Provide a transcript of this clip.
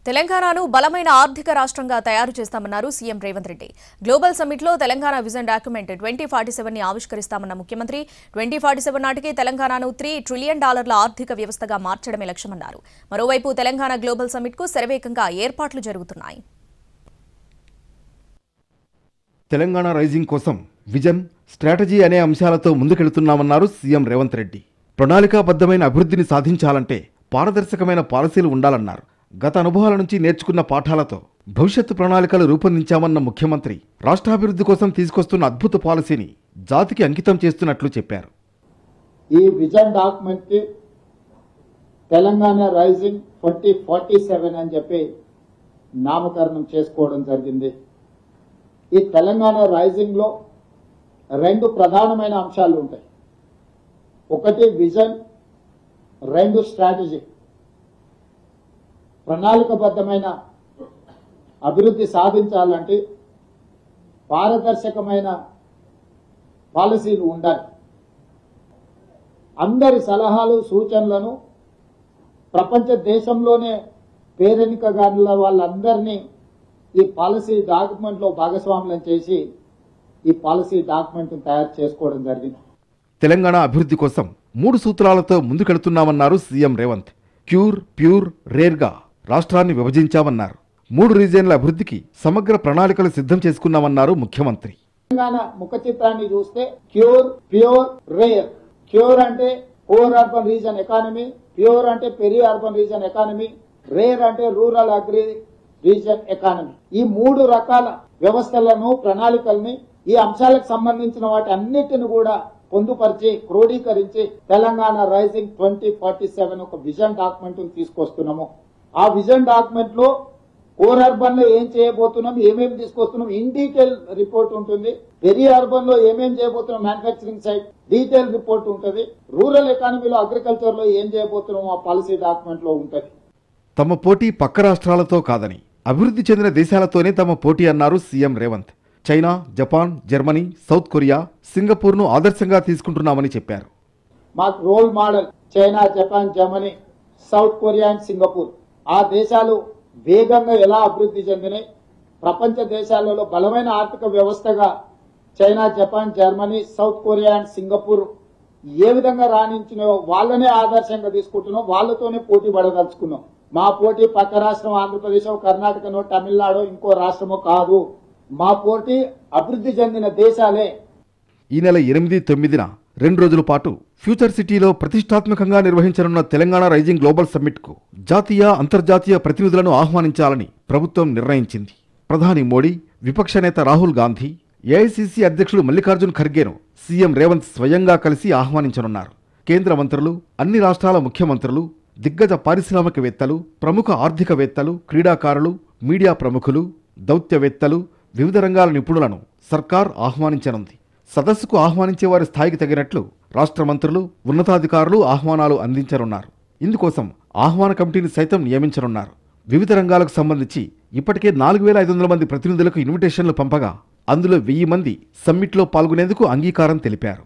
తెలంగాణను బలమైన ఆర్థిక రాష్ట్రంగా తయారు చేస్తామన్నారు సీఎం రేవంత్ రెడ్డి. గ్లోబల్ సమ్మిట్లో తెలంగాణ విజన్ డాక్యుమెంట్ 2047ని ఆవిష్కరిస్తామన్న ముఖ్యమంత్రి 2047 నాటికి తెలంగాణను $3 ట్రిలియన్ ఆర్థిక వ్యవస్థగా మార్చడమే లక్ష్యమన్నారు. మరోవైపు తెలంగాణ గ్లోబల్ సమ్మిట్కు శరవేగంగా ఏర్పాట్లు జరుగుతున్నాయి. తెలంగాణ రైజింగ్ కోసం విజన్, స్ట్రాటజీ అనే అంశాలతో ముందుకెళ్తున్నామన్నారు సీఎం రేవంత్ రెడ్డి. ప్రణాళికాబద్ధమైన అభివృద్ధిని సాధించాలంటే పారదర్శకమైన పాలసీలు ఉండాలన్నారు. గత అనుభవాల నుంచి నేర్చుకున్న పాఠాలతో భవిష్యత్తు ప్రణాళికలు రూపొందించామన్న ముఖ్యమంత్రి రాష్ట్రాభివృద్ధి కోసం తీసుకొస్తున్న అద్భుత పాలసీని జాతికి అంకితం చేస్తున్నట్లు చెప్పారు. ఈ విజన్ డాక్యుమెంట్ కి తెలంగాణ రైజింగ్ 2047 అని చెప్పి నామకరణం చేసుకోవడం జరిగింది. ఈ తెలంగాణ రైజింగ్ లో రెండు ప్రధానమైన అంశాలు ఉంటాయి. ఒకటి విజన్, రెండు స్ట్రాటజీ. ప్రణాళికబద్ధమైన అభివృద్ధి సాధించాలంటే పారదర్శకమైన పాలసీలు ఉండాలి. అందరి సలహాలు సూచనలను ప్రపంచ దేశంలోనే పేరెన్నికగానుల వాళ్ళందరినీ ఈ పాలసీ డాక్యుమెంట్లో భాగస్వాములను చేసి ఈ పాలసీ డాక్యుమెంట్ తయారు చేసుకోవడం జరిగింది. తెలంగాణ అభివృద్ధి కోసం 3 సూత్రాలతో ముందుకెళ్తున్నామన్నారు సీఎం రేవంత్. క్యూర్, ప్యూర్, రేర్గా రాష్ట్రాన్ని విభజించామన్నారు. 3 రీజియన్ల అభివృద్ధికి సమగ్ర ప్రణాళికలు సిద్ధం చేసుకున్నామన్నారు ముఖ్యమంత్రి. తెలంగాణ ముఖ చిత్రాన్ని చూస్తే క్యూర్, ప్యూర్, రేర్. క్యూర్ అంటే core urban region economy, pure అంటే peri urban region economy, rare అంటే రూరల్ అగ్రి రీజన్ ఎకానమీ. ఈ 3 రకాల వ్యవస్థలను, ప్రణాళికల్ని, ఈ అంశాలకు సంబంధించిన వాటి అన్నిటిని కూడా పొందుపరిచి క్రోడీకరించి తెలంగాణ రైజింగ్ 2047 ఒక విజన్ డాక్యుమెంట్ తీసుకొస్తున్నాము. ఆ విజన్ డాక్యుమెంట్ లో కోర్ అర్బన్ లో ఏం చేయబోతున్నాం, ఏమేమి తీసుకొస్తున్నాం, ఇన్ డీటెయిల్ రిపోర్ట్ ఉంటుంది. పెరి అర్బన్ లో ఏమేం చేయబోతున్నాం, మ్యానుఫ్యాక్చరింగ్ సైడ్ డీటెయిల్ రిపోర్ట్ ఉంటుంది. రూరల్ ఎకానమీలో, అగ్రికల్చర్ లో ఏం చేయబోతున్నాం ఆ పాలసీ డాక్యుమెంట్ లో ఉంటుంది. తమ పోటీ పక్క రాష్ట్రాలతో కాదని అభివృద్ధి చెందిన దేశాలతోనే తమ పోటీ అన్నారు CM Revanth. China, Japan, Germany, South Korea, సింగపూర్ను ఆదర్శంగా తీసుకుంటున్నామని చెప్పారు. మాకు role model China, Japan, Germany, South Korea and Singapore. ఆ దేశాలు వేగంగా ఎలా అభివృద్ధి చెందినాయి, ప్రపంచ దేశాలలో బలమైన ఆర్థిక వ్యవస్థగా China, Japan, Germany, South Korea and Singapore ఏ విధంగా రాణించినాయో వాళ్ళనే ఆదర్శంగా తీసుకుంటున్నాం. వాళ్ళతోనే పోటీ పడదలుచుకున్నాం. మా పోటీ పక్క రాష్ట్రం ఆంధ్రప్రదేశ్, కర్ణాటకనో, తమిళనాడు, ఇంకో రాష్ట్రమో కాదు. మా పోటీ అభివృద్ధి చెందిన దేశాలే. ఈ నెల 8, 9న 2 రోజుల పాటు ఫ్యూచర్ సిటీలో ప్రతిష్టాత్మకంగా నిర్వహించనున్న తెలంగాణ రైజింగ్ గ్లోబల్ సమ్మిట్కు జాతీయ, అంతర్జాతీయ ప్రతినిధులను ఆహ్వానించాలని ప్రభుత్వం నిర్ణయించింది. ప్రధాని మోడీ, విపక్ష నేత రాహుల్ గాంధీ, ఏఐసీసీ అధ్యక్షుడు మల్లికార్జున్ ఖర్గేను సీఎం రేవంత్ స్వయంగా కలిసి ఆహ్వానించనున్నారు. కేంద్ర మంత్రులు, అన్ని రాష్ట్రాల ముఖ్యమంత్రులు, దిగ్గజ పారిశ్రామికవేత్తలు, ప్రముఖ ఆర్థికవేత్తలు, క్రీడాకారులు, మీడియా ప్రముఖులు, దౌత్యవేత్తలు, వివిధ రంగాల నిపుణులను సర్కార్ ఆహ్వానించనుంది. సదస్సుకు ఆహ్వానించే వారి స్థాయికి తగినట్లు రాష్ట్ర మంత్రులు, ఉన్నతాధికారులు ఆహ్వానాలు అందించనున్నారు. ఇందుకోసం ఆహ్వాన కమిటీని సైతం నియమించనున్నారు. వివిధ రంగాలకు సంబంధించి ఇప్పటికే 4500 మంది ప్రతినిధులకు ఇన్విటేషన్లు పంపగా అందులో 1000 మంది సమ్మిట్లో పాల్గొనేందుకు అంగీకారం తెలిపారు.